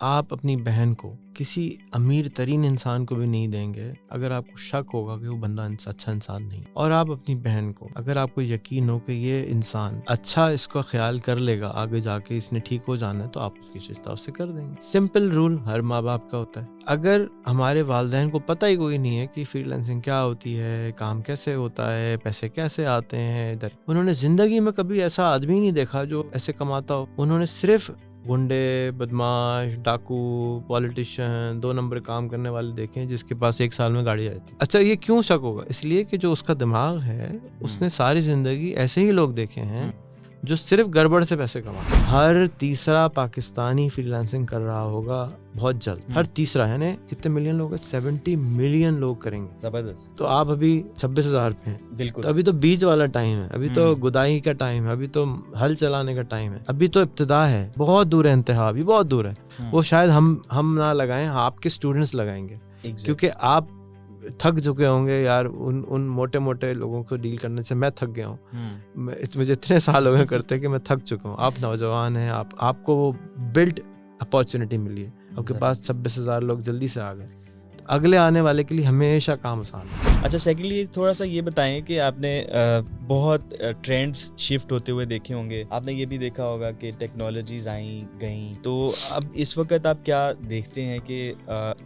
आप अपनी बहन को किसी अमीर तरीन इंसान को भी नहीं देंगे अगर आपको शक होगा कि वो बंदा अच्छा इंसान नहीं। और आप अपनी बहन को, अगर आपको यकीन हो कि ये इंसान अच्छा इसका ख्याल कर लेगा, आगे जाके इसने ठीक हो जाना है, तो आप उसकी रिश्ता उससे कर देंगे। सिंपल रूल हर माँ बाप का होता है। अगर हमारे वालिदैन को पता ही कोई नहीं है कि फ्रीलांसिंग क्या होती है, काम कैसे होता है, पैसे कैसे आते हैं इधर, उन्होंने जिंदगी में कभी ऐसा आदमी नहीं देखा जो ऐसे कमाता हो। उन्होंने सिर्फ गुंडे, बदमाश, डाकू, पॉलिटिशियन, 2 नंबर काम करने वाले देखे हैं जिसके पास 1 साल में गाड़ी आई थी। अच्छा, ये क्यों शक होगा? इसलिए कि जो उसका दिमाग है उसने सारी जिंदगी ऐसे ही लोग देखे हैं जो सिर्फ गड़बड़ से पैसे कमाते हैं। हर तीसरा पाकिस्तानी फ्रीलांसिंग कर रहा होगा बहुत जल्द। हर तीसरा, यानी कितने मिलियन लोग हैं? 70 मिलियन लोग करेंगे। जबरदस्त। तो आप अभी 26,000 पे हैं। बिल्कुल। तो अभी तो बीज वाला टाइम है, अभी तो गुदाई का टाइम है, अभी तो हल चलाने का टाइम है, अभी तो इब्तिदा है। बहुत दूर है इंतहा, अभी बहुत दूर है। वो शायद हम ना लगाएं, आपके स्टूडेंट्स लगाएंगे। क्योंकि आप थक चुके होंगे यार, उन मोटे मोटे लोगों को डील करने से मैं थक गया हूँ। मुझे इतने साल हो गए करते कि मैं थक चुका हूँ। आप नौजवान हैं, आपको वो बिल्ड अपॉर्चुनिटी मिली है, आपके पास 26,000 लोग जल्दी से आ गए। अगले आने वाले के लिए हमेशा काम आसान है। अच्छा, सेकेंडली थोड़ा सा ये बताएं कि आपने बहुत ट्रेंड्स शिफ्ट होते हुए देखे होंगे, आपने ये भी देखा होगा कि टेक्नोलॉजीज आई गई, तो अब इस वक्त आप क्या देखते हैं कि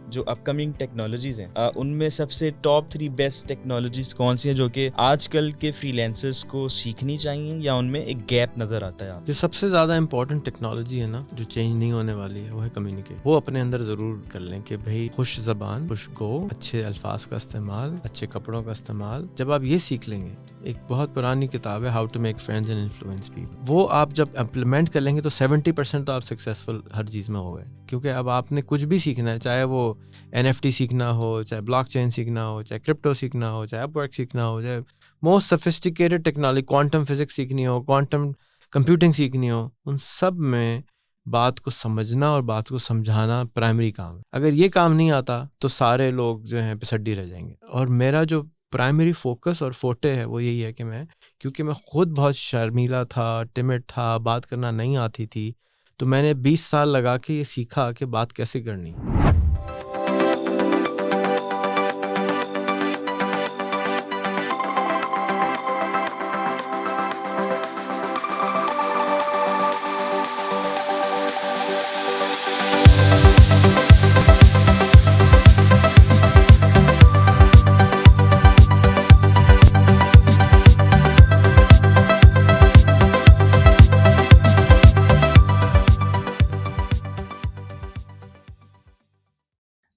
जो अपकमिंग टेक्नोलॉजीज हैं उनमें सबसे टॉप 3 बेस्ट टेक्नोलॉजीज कौन सी हैं जो कि आजकल के फ्रीलांसर्स को सीखनी चाहिए, या उनमें एक गैप नजर आता है आप? जो सबसे ज्यादा इंपॉर्टेंट टेक्नोलॉजी है ना, जो चेंज नहीं होने वाली है, वो है कम्युनिकेट। वो अपने अंदर जरूर कर लें कि भाई खुश जबान, खुश गो, अच्छे अल्फाज का इस्तेमाल, अच्छे कपड़ों का इस्तेमाल। जब आप ये सीख लेंगे, एक बहुत पुरानी किताब है how to make friends and influence people, वो आप जब इम्प्लीमेंट कर लेंगे तो 70% तो आप सक्सेसफुल हर चीज में हो गए। क्योंकि अब आपने कुछ भी सीखना है, चाहे वो NFT सीखना हो, चाहे ब्लॉकचेन सीखना हो, चाहे क्रिप्टो सीखना हो, चाहे अपवर्क सीखना हो, चाहे most sophisticated technology, quantum physics सीखनी हो, क्वांटम कंप्यूटिंग सीखनी हो, उन सब में बात को समझना और बात को समझाना प्राइमरी काम है। अगर ये काम नहीं आता तो सारे लोग जो हैं पिसड्डी रह जाएंगे। और मेरा जो प्राइमरी फोकस और फोटे है वो यही है कि क्योंकि मैं खुद बहुत शर्मीला था, टिमिड था, बात करना नहीं आती थी, तो मैंने 20 साल लगा के ये सीखा कि बात कैसे करनी है।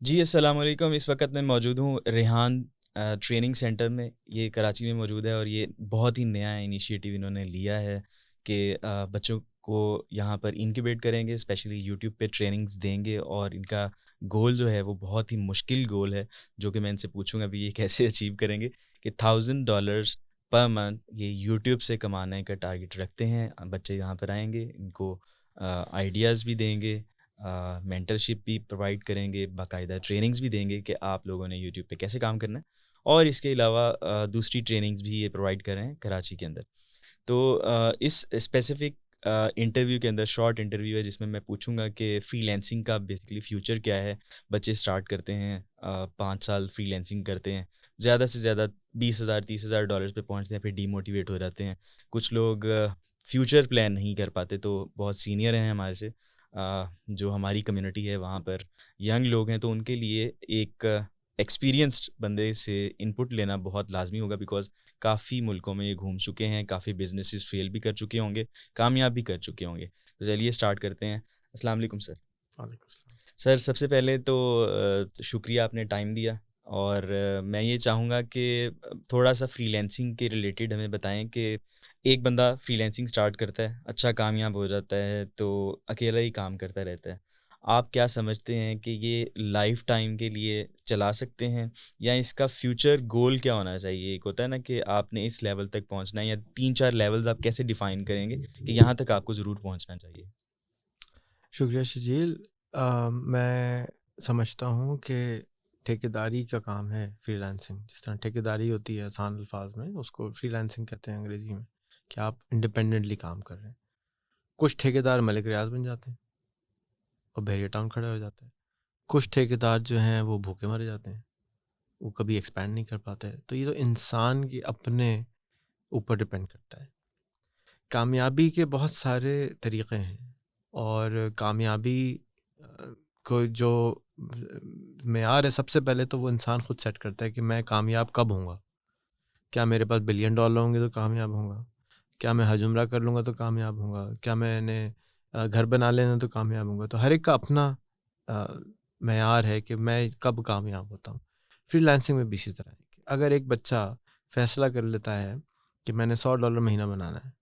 जी, अस्सलाम वालेकुम। इस वक्त मैं मौजूद हूँ रेहान ट्रेनिंग सेंटर में। ये कराची में मौजूद है और ये बहुत ही नया इनिशिएटिव इन्होंने लिया है कि बच्चों को यहाँ पर इनक्यूबेट करेंगे, स्पेशली यूट्यूब पे ट्रेनिंग्स देंगे। और इनका गोल जो है वो बहुत ही मुश्किल गोल है, जो कि मैं इनसे पूछूंगा अभी ये कैसे अचीव करेंगे, कि $1,000 पर मंथ ये यूट्यूब से कमाने का टारगेट रखते हैं। बच्चे यहाँ पर आएंगे, इनको आइडियाज़ भी देंगे, मेंटरशिप भी प्रोवाइड करेंगे, बाकायदा ट्रेनिंग्स भी देंगे कि आप लोगों ने यूट्यूब पे कैसे काम करना है। और इसके अलावा दूसरी ट्रेनिंग्स भी ये प्रोवाइड कर रहे हैं कराची के अंदर। तो इस स्पेसिफिक इंटरव्यू के अंदर, शॉर्ट इंटरव्यू है जिसमें मैं पूछूंगा कि फ्रीलांसिंग का बेसिकली फ्यूचर क्या है। बच्चे स्टार्ट करते हैं, 5 साल फ्रीलांसिंग करते हैं, ज़्यादा से ज़्यादा $20,000 $30,000 पे पहुँचते हैं, फिर डीमोटिवेट हो जाते हैं। कुछ लोग फ्यूचर प्लान नहीं कर पाते, तो बहुत सीनियर हैं हमारे से, जो हमारी कम्युनिटी है वहाँ पर यंग लोग हैं, तो उनके लिए एक एक्सपीरियंस्ड बंदे से इनपुट लेना बहुत लाजमी होगा, बिकॉज काफ़ी मुल्कों में ये घूम चुके हैं, काफ़ी बिजनेसेस फेल भी कर चुके होंगे, कामयाब भी कर चुके होंगे। तो चलिए स्टार्ट करते हैं। अस्सलाम वालेकुम सर। सर, सबसे पहले तो शुक्रिया आपने टाइम दिया। और मैं ये चाहूँगा कि थोड़ा सा फ्रीलांसिंग के रिलेटेड हमें बताएं कि एक बंदा फ्रीलांसिंग स्टार्ट करता है, अच्छा कामयाब हो जाता है, तो अकेला ही काम करता रहता है। आप क्या समझते हैं कि ये लाइफ टाइम के लिए चला सकते हैं, या इसका फ्यूचर गोल क्या होना चाहिए? एक होता है ना कि आपने इस लेवल तक पहुंचना है, या 3-4 लेवल्स आप कैसे डिफाइन करेंगे कि यहाँ तक आपको ज़रूर पहुंचना चाहिए? शुक्रिया शजील। मैं समझता हूँ कि ठेकेदारी का काम है फ्रीलांसिंग। जिस तरह ठेकेदारी होती है आसान अल्फाज में, उसको फ्रीलांसिंग कहते हैं अंग्रेज़ी में, कि आप इंडिपेंडेंटली काम कर रहे हैं। कुछ ठेकेदार मलिक रियाज बन जाते हैं और बैरियर टाउन खड़ा हो जाता है। कुछ ठेकेदार जो हैं वो भूखे मर जाते हैं, वो कभी एक्सपैंड नहीं कर पाते। तो ये तो इंसान के अपने ऊपर डिपेंड करता है। कामयाबी के बहुत सारे तरीक़े हैं, और कामयाबी को जो मेयार है, सबसे पहले तो वो इंसान खुद सेट करता है कि मैं कामयाब कब होऊंगा। क्या मेरे पास $1 बिलियन होंगे तो कामयाब होऊंगा? क्या मैं हज उम्रा कर लूँगा तो कामयाब होऊंगा? क्या मैंने घर बना लेना तो कामयाब होऊंगा? तो हर एक का अपना मेयार है कि मैं कब कामयाब होता हूँ। फ्रीलांसिंग में भी इसी तरह है कि अगर एक बच्चा फैसला कर लेता है कि मैंने $100 महीना बनाना है,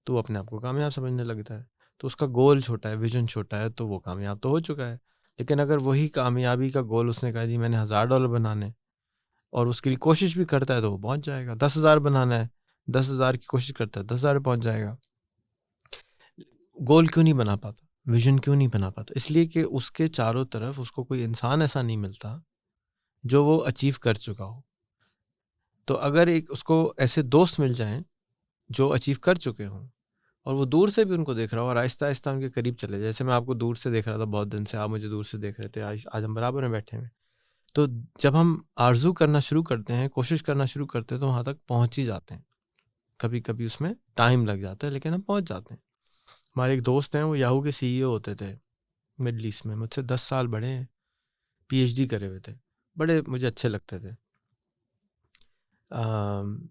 तो वो अपने आप को कामयाब समझने लगता है। तो उसका गोल छोटा है, विजन छोटा है, तो वो कामयाब तो हो चुका है। लेकिन अगर वही कामयाबी का गोल उसने कहा जी मैंने $1000 बनाने, और उसके लिए कोशिश भी करता है, तो वो पहुंच जाएगा। 10,000 बनाना है, 10,000 की कोशिश करता है, 10,000 पहुंच जाएगा। गोल क्यों नहीं बना पाता, विजन क्यों नहीं बना पाता? इसलिए कि उसके चारों तरफ उसको कोई इंसान ऐसा नहीं मिलता जो वो अचीव कर चुका हो। तो अगर एक उसको ऐसे दोस्त मिल जाएं जो अचीव कर चुके हों, और वो दूर से भी उनको देख रहा हो और आहिस्ता आहिस्ता उनके करीब चले, जैसे मैं आपको दूर से देख रहा था बहुत दिन से, आप मुझे दूर से देख रहे थे, आज हम बराबर में बैठे हैं। तो जब हम आरजू करना शुरू करते हैं, कोशिश करना शुरू करते हैं, तो वहाँ तक पहुँच ही जाते हैं। कभी कभी उसमें टाइम लग जाता है, लेकिन हम पहुँच जाते हैं। हमारे एक दोस्त हैं, वो याहू के CEO होते थे मिडल ईस्ट में, मुझसे 10 साल बड़े हैं, PhD करे हुए थे, बड़े मुझे अच्छे लगते थे।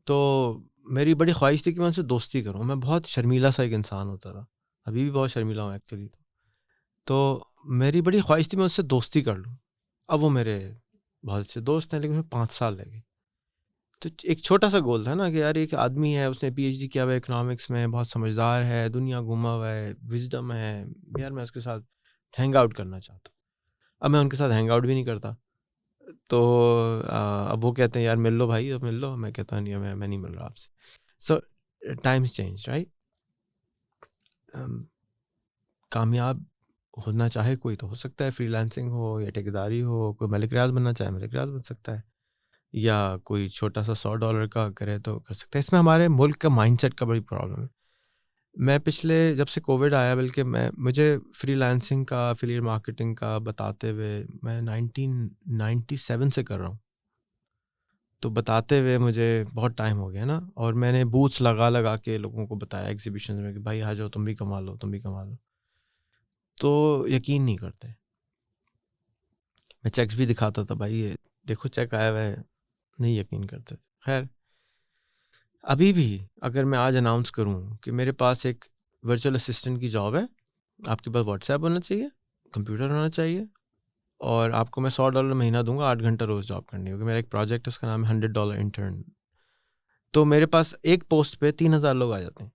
तो मेरी बड़ी ख्वाहिश थी कि मैं उनसे दोस्ती करूं। मैं बहुत शर्मीला सा एक इंसान होता था, अभी भी बहुत शर्मीला हूँ एक्चुअली। तो मेरी बड़ी ख्वाहिश थी मैं उससे दोस्ती कर लूं। अब वो मेरे बहुत अच्छे दोस्त हैं, लेकिन उसमें 5 साल लगे। तो एक छोटा सा गोल था ना कि यार एक आदमी है, उसने PhD किया हुआ है इकोनॉमिक्स में, बहुत समझदार है, दुनिया घूमा हुआ है, विजडम है, यार मैं उसके साथ हैंग आउट करना चाहता हूँ। अब मैं उनके साथ हैंग आउट भी नहीं करता। तो अब वो कहते हैं यार मिल लो भाई, अब मिल लो। मैं कहता नहीं, मैं नहीं मिल रहा आपसे। सो टाइम्स चेंज, राइट। कामयाब होना चाहे कोई तो हो सकता है, फ्रीलांसिंग हो या ठेकेदारी हो। कोई मलिक रियाज बनना चाहे मलिक रियाज बन सकता है, या कोई छोटा सा $100 का करे तो कर सकता है। इसमें हमारे मुल्क का माइंडसेट का बड़ी प्रॉब्लम है। मैं पिछले जब से कोविड आया, बल्कि मुझे फ्रीलांसिंग का, एफिलिएट मार्केटिंग का बताते हुए, मैं 1997 से कर रहा हूँ। तो बताते हुए मुझे बहुत टाइम हो गया ना, और मैंने बूथ्स लगा लगा के लोगों को बताया एग्जीबिशन में कि भाई आ जाओ, तुम भी कमा लो, तुम भी कमा लो। तो यकीन नहीं करते। मैं चेक्स भी दिखाता था, भाई ये देखो चेक आया हुआ है, नहीं यकीन करते। खैर, अभी भी अगर मैं आज अनाउंस करूं कि मेरे पास एक वर्चुअल असिस्टेंट की जॉब है, आपके पास व्हाट्सएप होना चाहिए, कंप्यूटर होना चाहिए, और आपको मैं $100 महीना दूंगा, 8 घंटा रोज़ जॉब करनी होगी। मेरा एक प्रोजेक्ट है, उसका नाम है $100 इंटर्न। तो मेरे पास एक पोस्ट पे 3,000 लोग आ जाते हैं।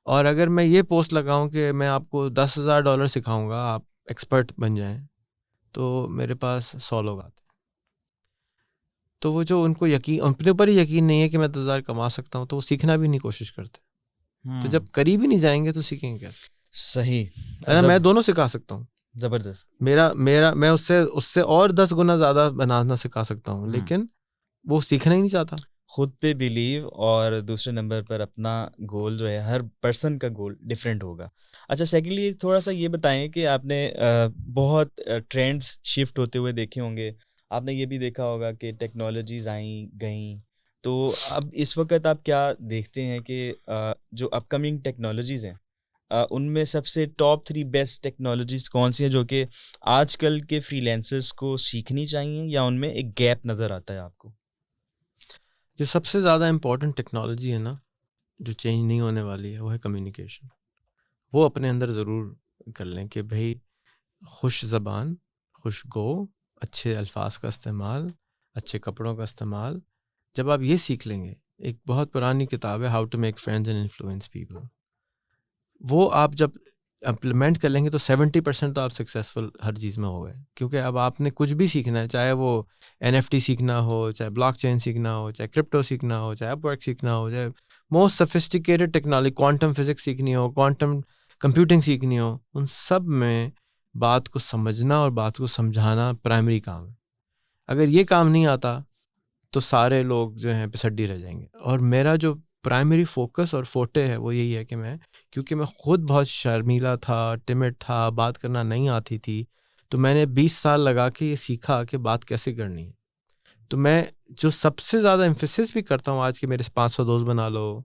और अगर मैं ये पोस्ट लगाऊं कि मैं आपको $10,000 सिखाऊंगा, आप एक्सपर्ट बन जाएं, तो मेरे पास 100 लोग आते हैं। तो वो जो उनको यकीन, अपने ऊपर ही यकीन नहीं है कि मैं 10,000 कमा सकता हूँ, तो वो सीखना भी नहीं कोशिश करते। तो जब करीब ही नहीं जाएंगे तो सीखेंगे कैसे? सही। मैं दोनों सिखा सकता हूँ, जबरदस्त। मेरा मेरा मैं उससे उससे और 10 गुना ज़्यादा बनाना सिखा सकता हूँ, लेकिन वो सीखना ही नहीं चाहता। खुद पे बिलीव, और दूसरे नंबर पर अपना गोल जो है, हर पर्सन का गोल डिफरेंट होगा। अच्छा, सेकेंडली थोड़ा सा ये बताएं कि आपने बहुत ट्रेंड्स शिफ्ट होते हुए देखे होंगे। आपने ये भी देखा होगा कि टेक्नोलॉजीज आई गई। तो अब इस वक्त आप क्या देखते हैं कि जो अपकमिंग टेक्नोलॉजीज हैं, उनमें सबसे टॉप 3 बेस्ट टेक्नोलॉजीज कौन सी हैं जो कि आजकल के फ्रीलांसर्स को सीखनी चाहिए, या उनमें एक गैप नज़र आता है आपको? जो सबसे ज़्यादा इम्पोर्टेंट टेक्नोलॉजी है ना, जो चेंज नहीं होने वाली है, वो है कम्युनिकेशन। वो अपने अंदर ज़रूर कर लें कि भाई खुश ज़बान, खुश गो, अच्छे अल्फाज का इस्तेमाल, अच्छे कपड़ों का इस्तेमाल। जब आप ये सीख लेंगे, एक बहुत पुरानी किताब है how to make friends and influence people, वो आप जब इम्प्लीमेंट कर लेंगे तो 70% तो आप सक्सेसफुल हर चीज़ में हो गए। क्योंकि अब आपने कुछ भी सीखना है, चाहे वो NFT सीखना हो, चाहे ब्लॉकचेन सीखना हो, चाहे क्रिप्टो सीखना हो, चाहे अपवर्क सीखना हो, चाहे most sophisticated technology, quantum physics सीखनी हो, क्वांटम कंप्यूटिंग सीखनी हो, उन सब में बात को समझना और बात को समझाना प्राइमरी काम है। अगर ये काम नहीं आता तो सारे लोग जो हैं पिछड़ी रह जाएंगे। और मेरा जो प्राइमरी फोकस और फोटे है वो यही है कि मैं, क्योंकि मैं खुद बहुत शर्मीला था, टिमिड था, बात करना नहीं आती थी, तो मैंने 20 साल लगा के ये सीखा कि बात कैसे करनी है। तो मैं जो सबसे ज़्यादा एम्फेसिस भी करता हूँ आज के, मेरे से 500 दोस्त बना लो,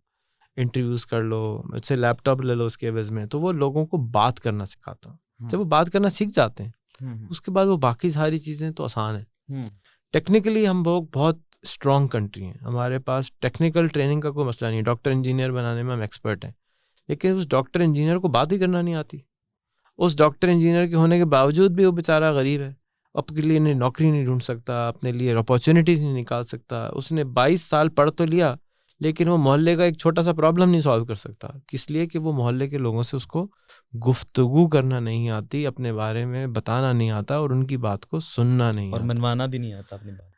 इंटरव्यूज़ कर लो, मुझसे लैपटॉप ले लो उसके एवज में, तो वो लोगों को बात करना सिखाता हूँ। जब वो बात करना सीख जाते हैं उसके बाद वो बाकी सारी चीज़ें तो आसान है। टेक्निकली हम लोग बहुत स्ट्रॉन्ग कंट्री हैं, हमारे पास टेक्निकल ट्रेनिंग का कोई मसला नहीं, डॉक्टर इंजीनियर बनाने में हम एक्सपर्ट हैं, लेकिन उस डॉक्टर इंजीनियर को बात ही करना नहीं आती। उस डॉक्टर इंजीनियर के होने के बावजूद भी वो बेचारा गरीब है, अपने लिए नौकरी नहीं ढूंढ सकता, अपने लिए अपॉर्चुनिटीज़ नहीं निकाल सकता। उसने 22 साल पढ़ तो लिया, लेकिन वो मोहल्ले का एक छोटा सा प्रॉब्लम नहीं सॉल्व कर सकता, किस लिए कि वो मोहल्ले के लोगों से उसको गुफ्तगू करना नहीं आती, अपने बारे में बताना नहीं आता और उनकी बात को सुनना नहीं और आता, मनवाना भी नहीं आता अपनी बात।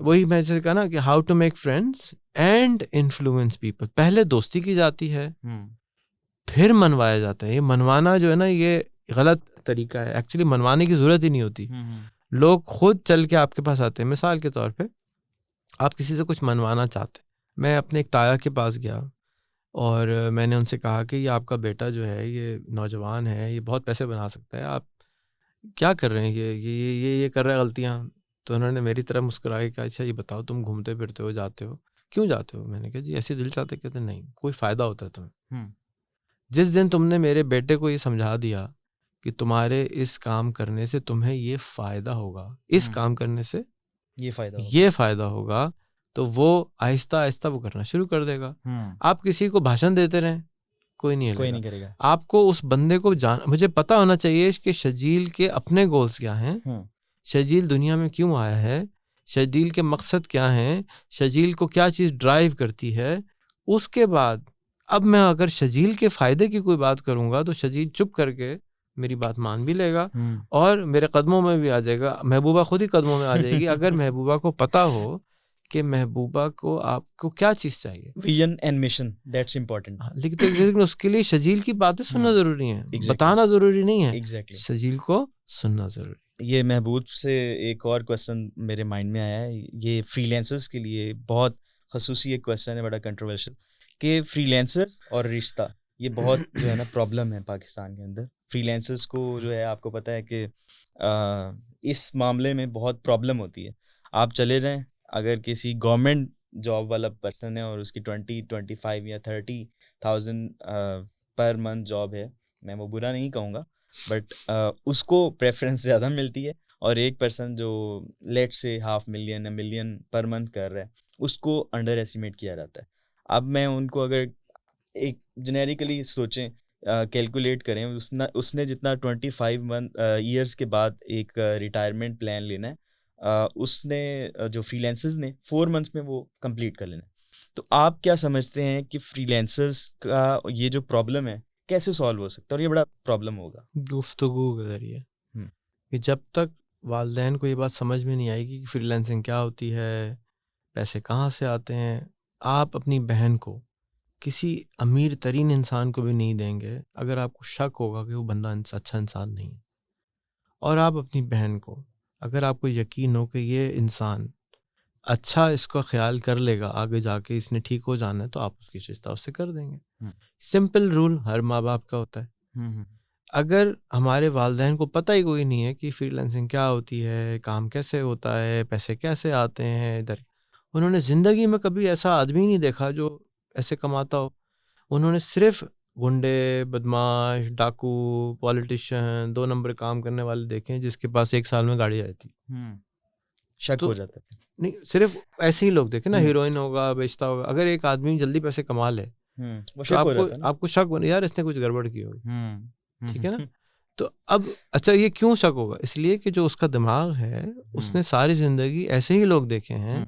वही मैं जैसे कहा ना कि how to make friends and influence people. पहले दोस्ती की जाती है, फिर मनवाया जाता है। ये मनवाना जो है ना, ये गलत तरीका है। एक्चुअली मनवाने की जरूरत ही नहीं होती, लोग खुद चल के आपके पास आते हैं। मिसाल के तौर पे आप किसी से कुछ मनवाना चाहते हैं, मैं अपने एक ताया के पास गया और मैंने उनसे कहा कि ये आपका बेटा जो है, ये नौजवान है, ये बहुत पैसे बना सकता है, आप क्या कर रहे हैं, ये कर रहा है गलतियाँ। तो उन्होंने मेरी तरफ मुस्कुरा के कहा, अच्छा ये बताओ तुम घूमते फिरते हो, जाते हो, क्यों जाते हो? मैंने कहा जी ऐसे दिल चाहते। कहते नहीं, कोई फ़ायदा होता है तुम्हें। जिस दिन तुमने मेरे बेटे को ये समझा दिया कि तुम्हारे इस काम करने से तुम्हें ये फ़ायदा होगा, इस काम करने से ये फ़ायदा होगा, तो वो आहिस्ता आहिस्ता वो करना शुरू कर देगा। आप किसी को भाषण देते रहें, कोई नहीं करेगा। आपको उस बंदे को मुझे पता होना चाहिए कि शजील के अपने गोल्स क्या हैं, शजील दुनिया में क्यों आया है, शजील के मकसद क्या हैं, शजील को क्या चीज़ ड्राइव करती है। उसके बाद अब मैं अगर शजील के फ़ायदे की कोई बात करूँगा तो शजील चुप करके मेरी बात मान भी लेगा और मेरे कदमों में भी आ जाएगा। महबूबा खुद ही कदमों में आ जाएगी अगर महबूबा को पता हो कि महबूबा को आपको क्या चीज़ चाहिए, vision and mission, that's important. लेकिन उसके लिए शजील की बातें सुनना ज़रूरी है, बताना ज़रूरी नहीं है। शजील को सुनना ज़रूरी। ये महबूब से एक और क्वेश्चन मेरे माइंड में आया है, ये फ्रीलांसर्स के लिए बहुत खसूसी एक क्वेश्चन है, बड़ा कंट्रोवर्शियल, कि फ्रीलांसर और रिश्ता, ये बहुत जो है ना प्रॉब्लम है पाकिस्तान के अंदर। फ्रीलांसर्स को जो है, आपको पता है कि इस मामले में बहुत प्रॉब्लम होती है। आप चले जाएं, अगर किसी गवर्नमेंट जॉब वाला पर्सन है और उसकी 20-25 या 30,000 पर मंथ जॉब है, मैं वो बुरा नहीं कहूँगा, बट उसको प्रेफरेंस ज़्यादा मिलती है, और एक पर्सन जो लेट से 500,000 मिलियन पर मंथ कर रहा है, उसको अंडर एस्टिमेट किया जाता है। अब मैं उनको अगर एक जेनेरिकली सोचें, कैलकुलेट करें, उसने जितना 25 ईयर्स के बाद एक रिटायरमेंट प्लान लेना है, उसने जो फ्रीलांसर्स ने 4 मंथ्स में वो कंप्लीट कर लेना है। तो आप क्या समझते हैं कि फ्रीलांसर्स का ये जो प्रॉब्लम है कैसे सॉल्व हो सकता है, और ये बड़ा प्रॉब्लम होगा? गुफ्तगू के जरिए। कि जब तक वालिदैन को ये बात समझ में नहीं आएगी कि फ्रीलांसिंग क्या होती है, पैसे कहाँ से आते हैं, आप अपनी बहन को किसी अमीर तरीन इंसान को भी नहीं देंगे अगर आपको शक होगा कि वो बंदा अच्छा इंसान नहीं है। और आप अपनी बहन को, अगर आपको यकीन हो कि ये इंसान अच्छा इसका ख्याल कर लेगा, आगे जाके इसने ठीक हो जाना है, तो आप उसकी रिश्ता उससे कर देंगे। सिंपल रूल हर माँ बाप का होता है। अगर हमारे वालिदैन को पता ही कोई नहीं है कि फ्रीलांसिंग क्या होती है, काम कैसे होता है, पैसे कैसे आते हैं इधर, उन्होंने ज़िंदगी में कभी ऐसा आदमी नहीं देखा जो ऐसे कमाता हो। उन्होंने सिर्फ गुंडे, बदमाश, डाकू, पॉलिटिशियन, 2 नंबर काम करने वाले देखे हैं जिसके पास 1 साल में गाड़ी आई थी। शक हो जाता है। नहीं, सिर्फ ऐसे ही लोग देखे ना, हीरोइन होगा, बेचता होगा। अगर एक आदमी जल्दी पैसे कमा ले तो आपको शक हो, यार इसने कुछ गड़बड़ की होगी, ठीक है ना। तो अब अच्छा, ये क्यों शक होगा? इसलिए कि जो उसका दिमाग है, उसने सारी जिंदगी ऐसे ही लोग देखे हैं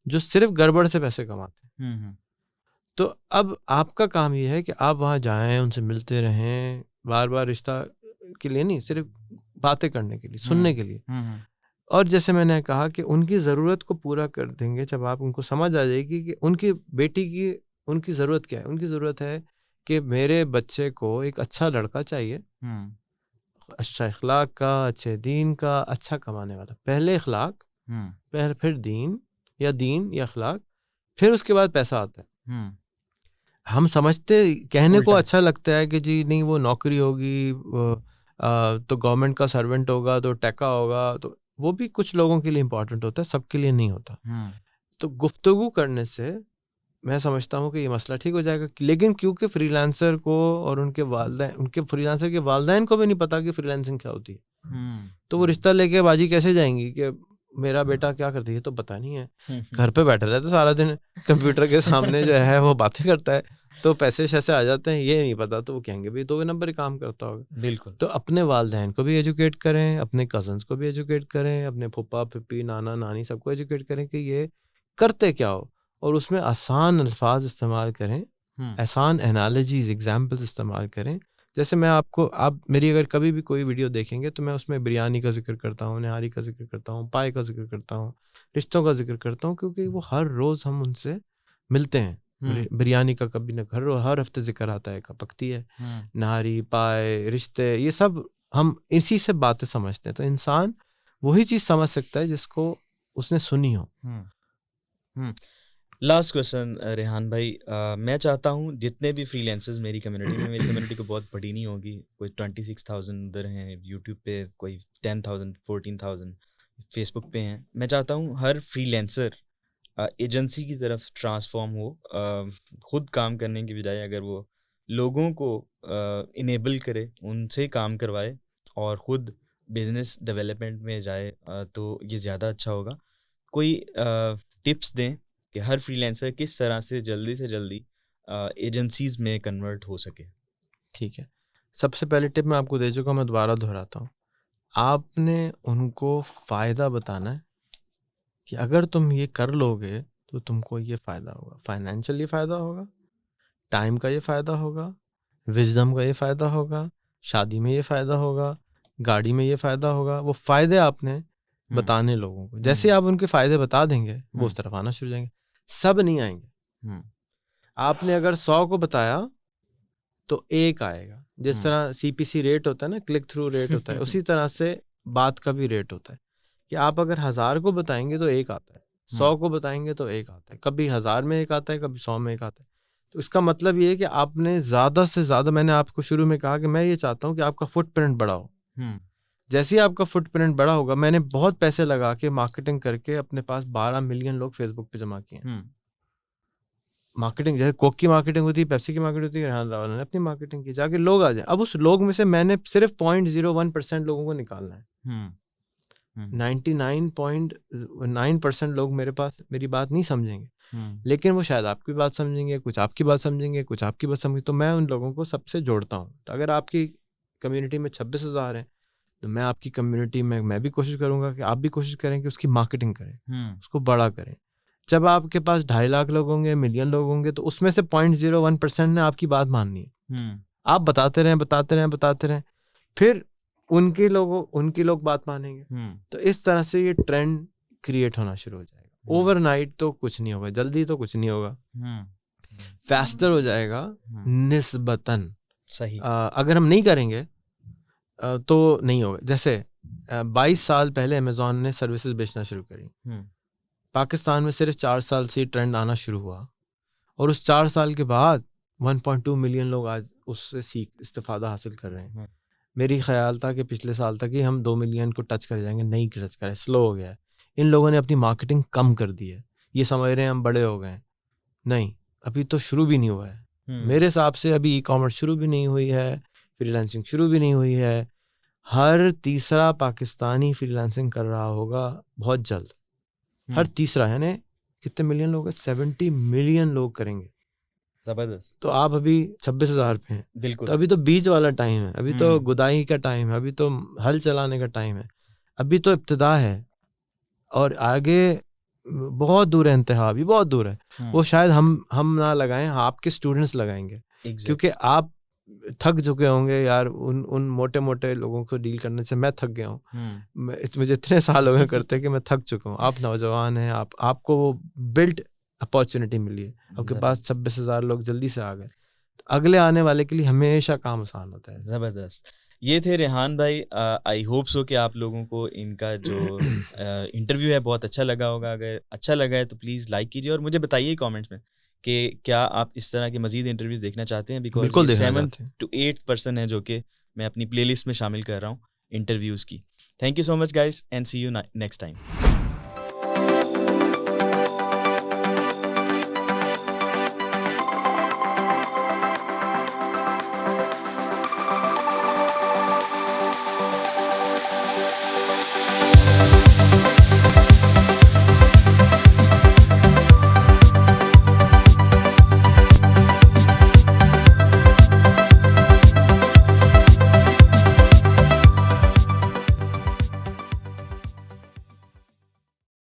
जो सिर्फ गड़बड़ से पैसे कमाते हैं। तो अब आपका काम ये है कि आप वहाँ जाएं, उनसे मिलते रहें, बार बार रिश्ता के लिए नहीं, सिर्फ बातें करने के लिए, सुनने के लिए। और जैसे मैंने कहा कि उनकी ज़रूरत को पूरा कर देंगे जब आप उनको समझ आ जाएगी कि उनकी बेटी की उनकी ज़रूरत क्या है। उनकी ज़रूरत है कि मेरे बच्चे को एक अच्छा लड़का चाहिए, अच्छा इखलाक का, अच्छे दीन का, अच्छा कमाने वाला। पहले इखलाक, फिर दीन या इखलाक, फिर उसके बाद पैसा आता है। हम समझते, कहने को उल्टा। अच्छा लगता है कि जी नहीं वो नौकरी होगी, तो गवर्नमेंट का सर्वेंट होगा तो टैका होगा, तो वो भी कुछ लोगों के लिए इम्पोर्टेंट होता है, सबके लिए नहीं होता। तो गुफ्तगू करने से मैं समझता हूँ कि ये मसला ठीक हो जाएगा। लेकिन क्योंकि फ्रीलांसर को और उनके फ्रीलांसर के वालिदैन को भी नहीं पता कि फ्रीलांसिंग क्या होती है, तो वो रिश्ता लेके बाजी कैसे जाएंगी कि मेरा बेटा क्या करती है, तो पता नहीं है, घर पे बैठा रहता है सारा दिन कंप्यूटर के सामने जो है वो बातें करता है, तो पैसे शैसे आ जाते हैं ये नहीं पता, तो वो कहेंगे भी 2 नंबर काम करता होगा। बिल्कुल। तो अपने वालिदैन को भी एजुकेट करें, अपने कजन्स को भी एजुकेट करें, अपने फूफा फूफी नाना नानी सबको एजुकेट करें कि ये करते क्या हो, और उसमें आसान अल्फाज इस्तेमाल करें, आसान एनालॉजीज एग्जाम्पल्स इस्तेमाल करें। जैसे मैं आप मेरी अगर कभी भी कोई वीडियो देखेंगे तो मैं उसमें बिरयानी का जिक्र करता हूँ, निहारी का जिक्र करता हूँ, पाए का जिक्र करता हूँ, रिश्तों का जिक्र करता हूँ, क्योंकि वो हर रोज़ हम उनसे मिलते हैं। बिरयानी का कभी ना हर हफ्ते जिक्र आता है, पकती है, नारी पाए रिश्ते, ये सब हम इसी से बातें समझते हैं। तो इंसान वही चीज़ समझ सकता है जिसको उसने सुनी हो। लास्ट क्वेश्चन रेहान भाई, मैं चाहता हूँ जितने भी फ्रीलांसर्स मेरी कम्युनिटी को बहुत बड़ी नहीं होगी, कोई 26,000 उधर हैं यूट्यूब पे, कोई 10,000 14,000 फेसबुक पे हैं। मैं चाहता हूँ हर फ्रीलांसर एजेंसी की तरफ ट्रांसफॉर्म हो, खुद काम करने की बजाय अगर वो लोगों को इनेबल करे, उनसे काम करवाए और ख़ुद बिजनेस डेवलपमेंट में जाए, तो ये ज़्यादा अच्छा होगा। कोई टिप्स दें कि हर फ्रीलांसर किस तरह से जल्दी एजेंसीज में कन्वर्ट हो सके। ठीक है, सबसे पहले टिप मैं आपको दे चुका हूँ, मैं दोबारा दोहराता हूँ। आपने उनको फ़ायदा बताना है कि अगर तुम ये कर लोगे तो तुमको ये फ़ायदा होगा, फाइनेंशियली फ़ायदा होगा, टाइम का ये फ़ायदा होगा, विजडम का ये फ़ायदा होगा, शादी में ये फ़ायदा होगा, गाड़ी में ये फ़ायदा होगा। वो फ़ायदे आपने बताने लोगों को, जैसे आप उनके फ़ायदे बता देंगे वो उस तरफ आना शुरू हो जाएंगे। सब नहीं आएंगे, आपने अगर 100 को बताया तो 1 आएगा। जिस तरह CPC रेट होता है ना, क्लिक थ्रू रेट होता है, उसी तरह से बात का भी रेट होता है कि आप अगर 1000 को बताएंगे तो 1 आता है, 100 को बताएंगे तो 1 आता है, कभी 1000 में 1 आता है, कभी 100 में 1 आता है। तो इसका मतलब ये है कि आपने ज़्यादा से ज़्यादा, मैंने आपको शुरू में कहा कि मैं ये चाहता हूँ कि आपका फुटप्रिंट बड़ा हो। जैसे ही आपका फुटप्रिंट बड़ा होगा, मैंने बहुत पैसे लगा के मार्केटिंग करके अपने पास 12 मिलियन लोग फेसबुक पे जमा किए हैं। मार्केटिंग, जैसे कोक की मार्केटिंग होती है, पेप्सी की मार्केटिंग होती है, रेहान रावल ने अपनी मार्केटिंग की, जाके लोग आ जाए। अब उस लोग में से मैंने सिर्फ 0.01% लोगों को निकालना है। 99.9% लोग मेरे पास मेरी बात नहीं समझेंगे, लेकिन वो शायद आपकी बात समझेंगे, कुछ आपकी बात समझेंगे, कुछ आपकी बात समझेंगे। तो मैं उन लोगों को सबसे जोड़ता हूँ। तो अगर आपकी कम्युनिटी में 26,000 है तो मैं आपकी कम्युनिटी में मैं भी कोशिश करूंगा कि आप भी कोशिश करें कि उसकी मार्केटिंग करें, उसको बड़ा करें। जब आपके पास 2.5 लाख लोग होंगे, मिलियन लोग होंगे, तो उसमें से 0.01% ने आपकी बात माननी है। आप बताते रहें, फिर उनके लोग बात मानेंगे। तो इस तरह से ये ट्रेंड क्रिएट होना शुरू हो जाएगा। ओवरनाइट तो कुछ नहीं होगा, जल्दी तो कुछ नहीं होगा, फास्टर हो जाएगा निस्बतन। सही। अगर हम नहीं करेंगे तो नहीं होगा। जैसे 22 साल पहले अमेज़ॉन ने सर्विसेज बेचना शुरू करी, पाकिस्तान में सिर्फ 4 साल से ट्रेंड आना शुरू हुआ, और उस 4 साल के बाद 1.2 मिलियन लोग आज उससे इस्तिफादा हासिल कर रहे हैं। मेरी ख्याल था कि पिछले साल तक ही हम 2 मिलियन को टच कर जाएंगे, नहीं टच करे, स्लो हो गया है। इन लोगों ने अपनी मार्केटिंग कम कर दी है, ये समझ रहे हैं हम बड़े हो गए। नहीं, अभी तो शुरू भी नहीं हुआ है। मेरे हिसाब से अभी ई-कॉमर्स शुरू भी नहीं हुई है, फ्रीलांसिंग शुरू भी नहीं हुई है। हर तीसरा पाकिस्तानी फ्रीलांसिंग कर रहा होगा बहुत जल्द, हर तीसरा। यानी कितने मिलियन लोग हैं? 70 मिलियन लोग करेंगे। जबरदस्त। तो आप अभी 26,000 पे हैं। बिल्कुल। तो अभी तो बीज वाला टाइम है, अभी तो गुदाई का टाइम है, अभी तो हल चलाने का टाइम है, अभी तो इब्तिदा है, और आगे बहुत दूर है, इंतहा भी बहुत दूर है। वो शायद हम ना लगाएं, आपके स्टूडेंट्स लगाएंगे। क्योंकि आप थक चुके होंगे यार, उन मोटे मोटे लोगों को डील करने से मैं थक गया हूँ। मुझे इतने साल हो गए करते कि मैं थक चुका हूँ। आप नौजवान हैं, आपको वो बिल्ट अपॉर्चुनिटी मिली है, आपके पास 26,000 लोग जल्दी से आ गए। तो अगले आने वाले के लिए हमेशा काम आसान होता है। ज़बरदस्त। ये थे रेहान भाई। आई होप सो कि आप लोगों को इनका जो इंटरव्यू है बहुत अच्छा लगा होगा। अगर अच्छा लगा है तो प्लीज़ लाइक कीजिए और मुझे बताइए कमेंट्स में कि क्या आप इस तरह के मजीद इंटरव्यूज देखना चाहते हैं, बिकॉज बिल्कुल देखना 7th चाहते हैं। to 8th पर्सन है जो कि मैं अपनी प्लेलिस्ट में शामिल कर रहा हूँ इंटरव्यूज की। Thank you so much guys and see you next time.